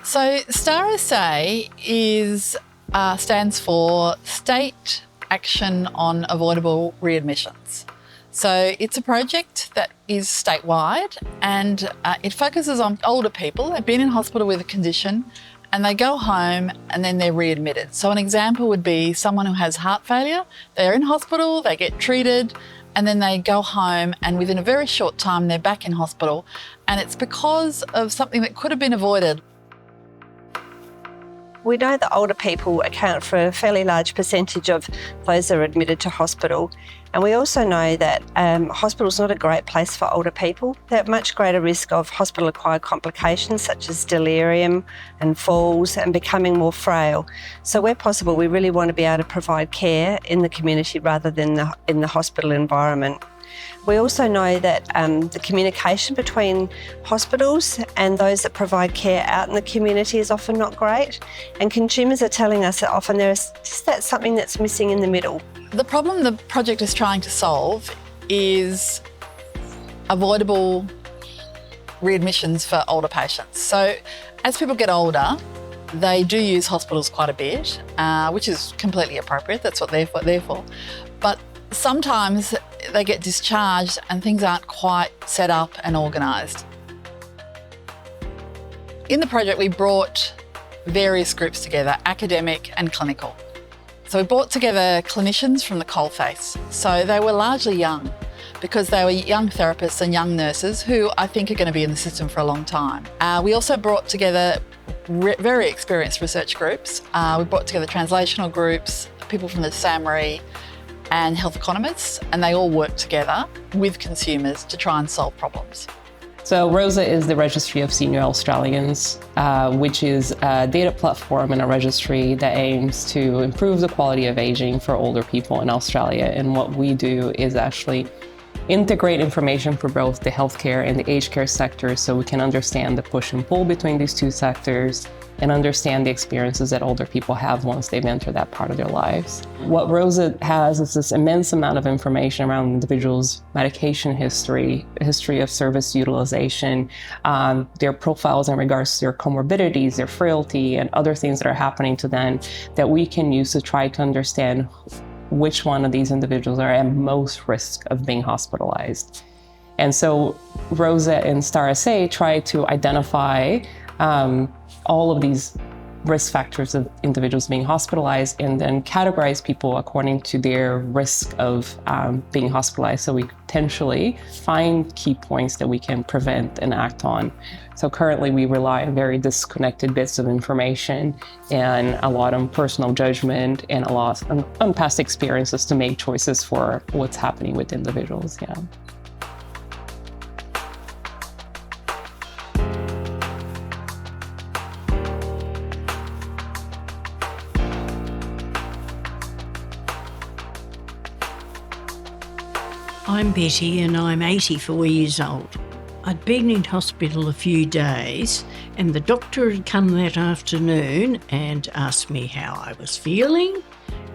So STAAR-SA stands for State Action on Avoidable Readmissions. So it's a project that is statewide, and it focuses on older people who've been in hospital with a condition and they go home and then they're readmitted. So an example would be someone who has heart failure. They're in hospital, they get treated, and then they go home, and within a very short time they're back in hospital, and it's because of something that could have been avoided. We know that older people account for a fairly large percentage of those that are admitted to hospital. And we also know that hospital's not a great place for older people. They're at much greater risk of hospital-acquired complications such as delirium and falls and becoming more frail. So where possible, we really want to be able to provide care in the community rather than in the hospital environment. We also know that the communication between hospitals and those that provide care out in the community is often not great, and consumers are telling us that often there's just something that's missing in the middle. The problem the project is trying to solve is avoidable readmissions for older patients. So as people get older, they do use hospitals quite a bit, which is completely appropriate. That's what they're there for. But sometimes they get discharged and things aren't quite set up and organised. In the project, we brought various groups together, academic and clinical. So we brought together clinicians from the coalface. So they were largely young because they were young therapists and young nurses who I think are going to be in the system for a long time. We also brought together very experienced research groups. We brought together translational groups, people from the SAMRI, and health economists, and they all work together with consumers to try and solve problems. So ROSA is the Registry of Senior Australians, which is a data platform and a registry that aims to improve the quality of aging for older people in Australia. And what we do is actually integrate information for both the healthcare and the aged care sectors so we can understand the push and pull between these two sectors and understand the experiences that older people have once they've entered that part of their lives. What ROSA has is this immense amount of information around individuals' medication history, history of service utilization, their profiles in regards to their comorbidities, their frailty, and other things that are happening to them that we can use to try to understand which one of these individuals are at most risk of being hospitalized. And so ROSA and STAAR-SA try to identify all of these risk factors of individuals being hospitalized and then categorize people according to their risk of being hospitalized, so we potentially find key points that we can prevent and act on. So currently we rely on very disconnected bits of information and a lot on personal judgment and a lot on past experiences to make choices for what's happening with individuals. Yeah. I'm Betty and I'm 84 years old. I'd been in hospital a few days and the doctor had come that afternoon and asked me how I was feeling,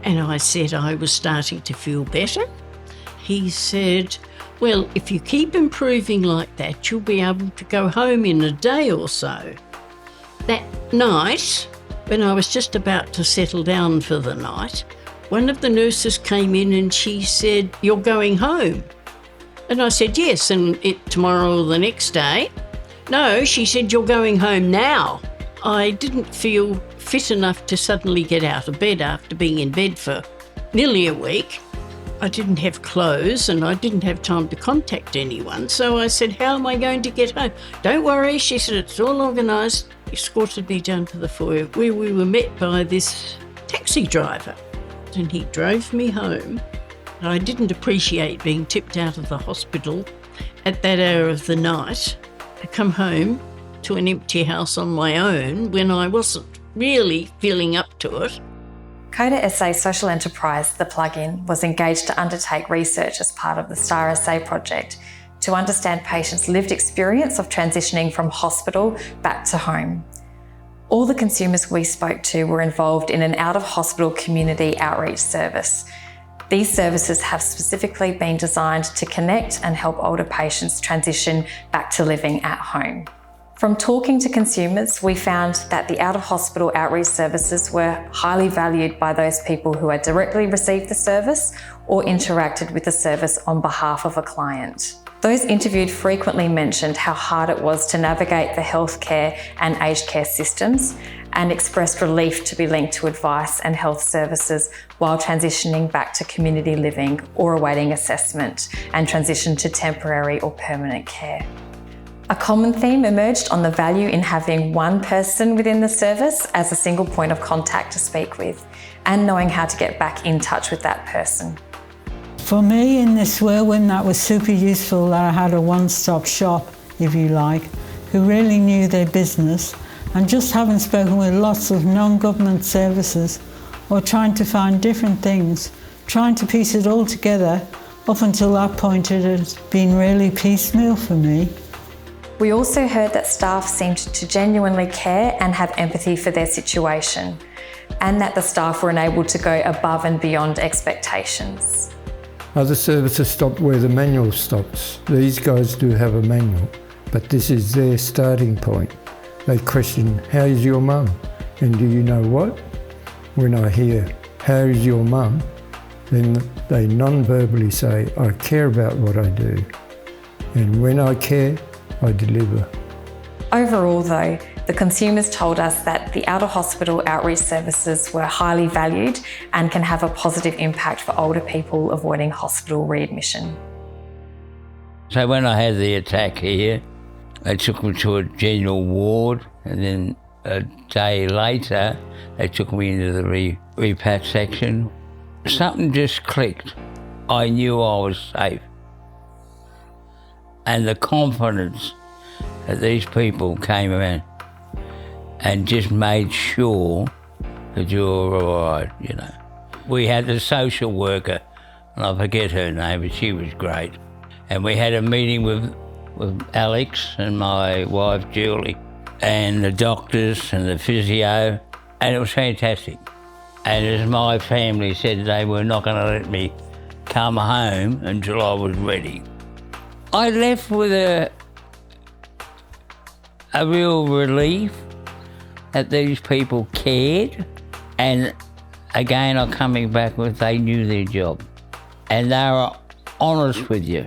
and I said I was starting to feel better. He said, well, if you keep improving like that, you'll be able to go home in a day or so. That night, when I was just about to settle down for the night, one of the nurses came in and she said, you're going home? And I said, yes, and tomorrow or the next day. No, she said, you're going home now. I didn't feel fit enough to suddenly get out of bed after being in bed for nearly a week. I didn't have clothes and I didn't have time to contact anyone. So I said, how am I going to get home? Don't worry, she said, it's all organised. Escorted me down to the foyer where we were met by this taxi driver. And he drove me home. I didn't appreciate being tipped out of the hospital at that hour of the night. I come home to an empty house on my own when I wasn't really feeling up to it. CODA SA Social Enterprise, the plug-in, was engaged to undertake research as part of the STAAR-SA project to understand patients' lived experience of transitioning from hospital back to home. All the consumers we spoke to were involved in an out-of-hospital community outreach service. These services have specifically been designed to connect and help older patients transition back to living at home. From talking to consumers, we found that the out-of-hospital outreach services were highly valued by those people who had directly received the service or interacted with the service on behalf of a client. Those interviewed frequently mentioned how hard it was to navigate the healthcare and aged care systems and expressed relief to be linked to advice and health services while transitioning back to community living or awaiting assessment and transition to temporary or permanent care. A common theme emerged on the value in having one person within the service as a single point of contact to speak with and knowing how to get back in touch with that person. For me in this whirlwind, that was super useful that I had a one-stop shop, if you like, who really knew their business, and just having spoken with lots of non-government services or trying to find different things, trying to piece it all together, up until that point it had been really piecemeal for me. We also heard that staff seemed to genuinely care and have empathy for their situation, and that the staff were enabled to go above and beyond expectations. Other services stopped where the manual stops. These guys do have a manual, but this is their starting point. They question, how is your mum? And do you know what? When I hear, how is your mum? Then they non-verbally say, I care about what I do. And when I care, I deliver. Overall though, the consumers told us that the out-of-hospital outreach services were highly valued and can have a positive impact for older people avoiding hospital readmission. So when I had the attack here, they took me to a general ward, and then a day later, they took me into the repat section. Something just clicked. I knew I was safe. And the confidence that these people came around and just made sure that you were all right, you know. We had the social worker, and I forget her name, but she was great. And we had a meeting with Alex and my wife Julie, and the doctors and the physio, and it was fantastic. And as my family said, they were not going to let me come home until I was ready. I left with a real relief that these people cared, and again I'm coming back with they knew their job and they were honest with you.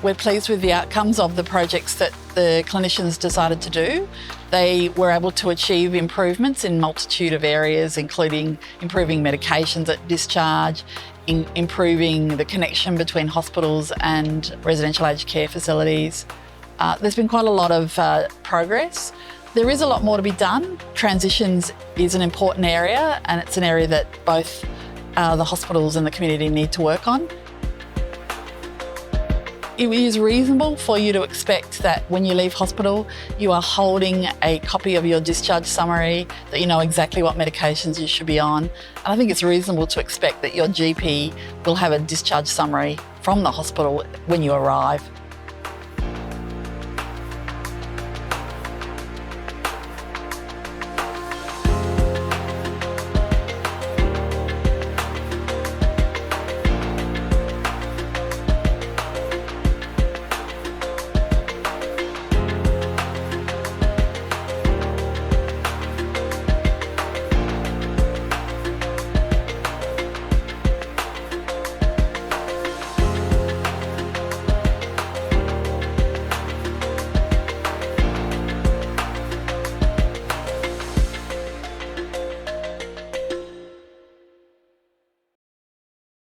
We're pleased with the outcomes of the projects that the clinicians decided to do. They were able to achieve improvements in a multitude of areas, including improving medications at discharge, improving the connection between hospitals and residential aged care facilities. There's been quite a lot of progress. There is a lot more to be done. Transitions is an important area, and it's an area that both the hospitals and the community need to work on. It is reasonable for you to expect that when you leave hospital, you are holding a copy of your discharge summary, that you know exactly what medications you should be on. And I think it's reasonable to expect that your GP will have a discharge summary from the hospital when you arrive.